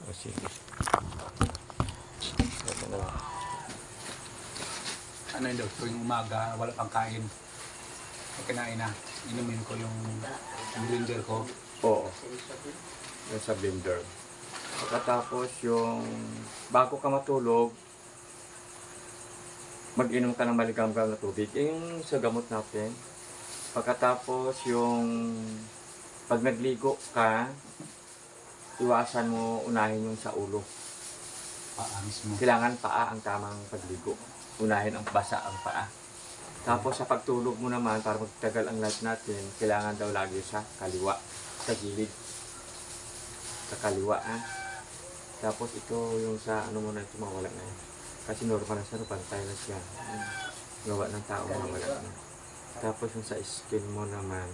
O sige. Ito na lang. Ano yun daw, tuwing umaga, wala pang kain. Pag kinain na, inumin ko yung blender ko. Oo. Yung sa blender. Pagkatapos yung bago ka matulog, mag-inom ka ng maligamgam na tubig. Yung sa gamot natin. Pagkatapos yung pag nagligo ka, iwasan mo unahin yung sa ulo. Paa mismo. Kailangan paa ang tamang pagligo. Unahin ang basa ang paa. Tapos sa pagtulog mo naman, para magtagal ang life natin, kailangan daw lagi sa kaliwa, sa gilid. Sa kaliwa, ah. Tapos ito yung sa ano mo na ito, mawala na yun. Kasi normal na siya, pantay na siya. Gawa ng tao, mawala na. Tapos yung sa skin mo naman,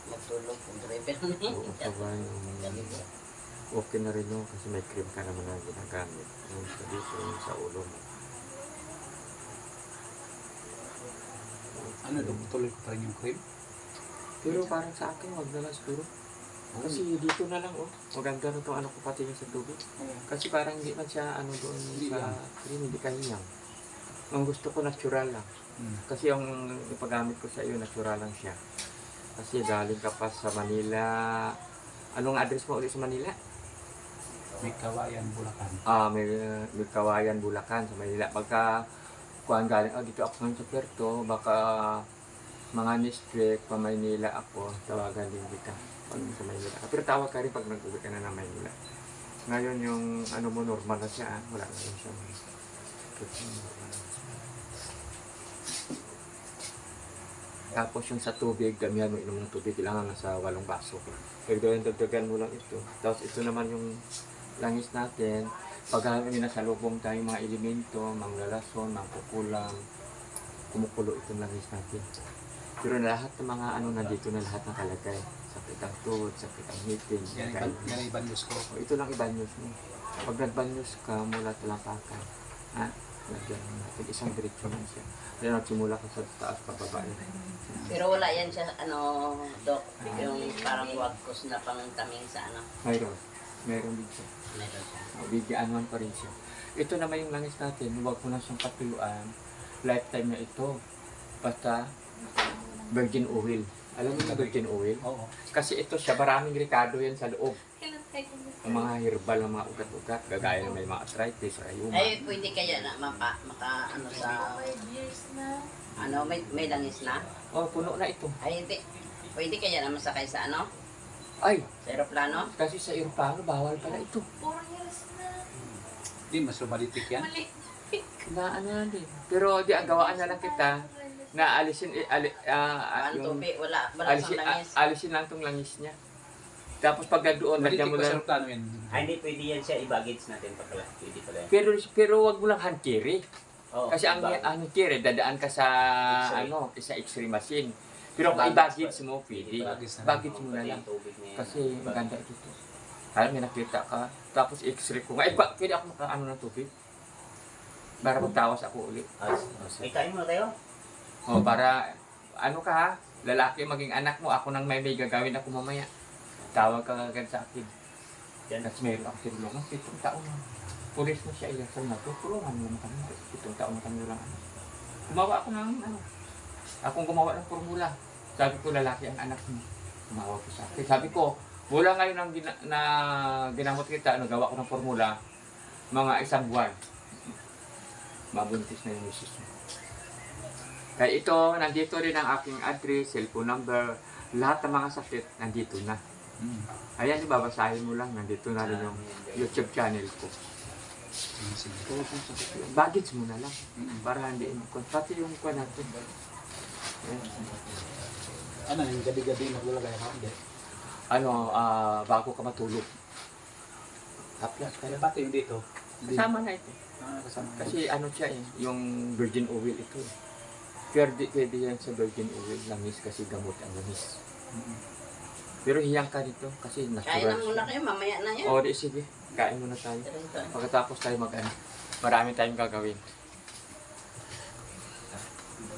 Magtulog kung driver na oo, sabay yung okay na rin yun kasi may cream ka naman na ginagamit. Yung sa dito, yung sa ulo mo. Ano daw, tuloy ko pa rin yung cream? Pero parang sa akin, wag na lang siguro. Kasi dito na lang, oh. Maganda na itong ano ko pati yung sa tubig. Kasi parang hindi man siya ano doon sa cream, hindi kahiyang. Ang gusto ko natural lang. Kasi yung ipagamit ko sa iyo, natural lang siya. Kasi galing ka pa sa Manila. Anong address mo ulit sa Manila? May Kawayan, Bulacan. May Kawayan, Bulacan sa Manila. Pagka kuhaan galing, dito ako ngayon sa Puerto, baka mga district pa Maynila ako, tawagan din kita pag sa Maynila. Pero tawag ka rin pag nag-uwi ka na ng Maynila. Ngayon yung ano mo, normal na siya, wala na rin siya. Tapos yung sa tubig, damihan mo inom ng tubig, kailangan nasa 8 baso. Pero dagdagan mo lang ito. Tapos ito naman yung langis natin. Pag nasa lubong tayo mga elemento, manglalason, mangkukulang, kumukulo itong langis natin. Pero lahat ng mga ano nandito na lahat nakalagay. Sakit ang tuhod, sakit ang ngipin. Yan ang ibanyos ko. Ito lang ibanyos mo. Pag nagbanyos ka, mula talampakan. Ha? Lagyan mo natin. Isang diretso lang siya. Kaya nagsimula ka sa taas pababa. Pero wala yan siya, Dok, yung parang wagkos na pangtaming sa Mayroon. Mayroon din siya. Meron siya. Bigyan man pa rin siya. Ito naman yung langis natin. Huwag mo na siyang patuyuan. Lifetime na ito. Basta virgin oil. Alam mo na virgin oil? Oo. Kasi ito siya, maraming ricado yan sa loob. Ang mga herbal, ng mga ugat-ugat, gagaya na may mga arthritis, rayuma. Ay, pwede kaya na sa, may langis na? Oh, puno na ito. Ay, hindi. Pwede kaya na masakay sa Ay, sa aeroplano? kasi sa aeroplano, bawal pala ito. Di, mas lumalitik yan. Na ano yan din. Pero di, agawaan na lang kita na alisin, Yung tupi, wala alisin, sa langis. alisin lang tong langis niya. Tapos pag doon, lagyan Malitik mo ko sa lang. aeroplano yan. Ay, hindi pwede yan siya i-baggage natin pagkala. Pwede pala yan. Pero wag mo lang hand carry. Oo, Kasi ang hand carry, dadaan ka sa X-ray. sa X-ray machine. Pero kung i-baggage mo, pwede. Baggage na lang. Baggage mo na lang. Kasi maganda ito. Kaya may nakita ka, tapos X-ray ko nga. Pwede ako makaano ng tubig? Para magtawas ako ulit. Ay, kain muna tayo. O, para, ano ka ha? Lalaki maging anak mo, ako nang may gagawin ako mamaya. Tawag ka agad sa akin. Yan. Kasi mayroon ako tinulungan, 7 taon na. Pulis na siya, ilang na to, tulungan mo naman kami. 7 taon na kami lang. Gumawa ako ng, akong gumawa ng formula. Sabi ko, lalaki ang anak mo. Gumawa ko sa akin. Sabi ko, mula ngayon ang ginamot kita, gawa ko ng formula, mga 1 buwan. Mabuntis na yung misis mo. Kaya ito, nandito rin ang aking address, cellphone number, lahat ng mga sakit, nandito na. Ayan, babasahin mo lang, nandito na rin yung YouTube channel ko. Baggage mo na lang, para hindi pati yung kwa natin. Ano, yung gabi-gabi naglalagay ako? Hindi. Bago ka matulog. Haplas ka Kaya lang. pati yung dito. Kasama na ito. Kasama. Kasi yung virgin oil ito. Pwede yan sa virgin oil, langis kasi gamot ang langis. Pero hiyang ka dito kasi Kain natural. na muna kayo, mamaya na yan. O, di sige. Kain muna tayo. Pagkatapos tayo mag-ano. Marami tayong gagawin.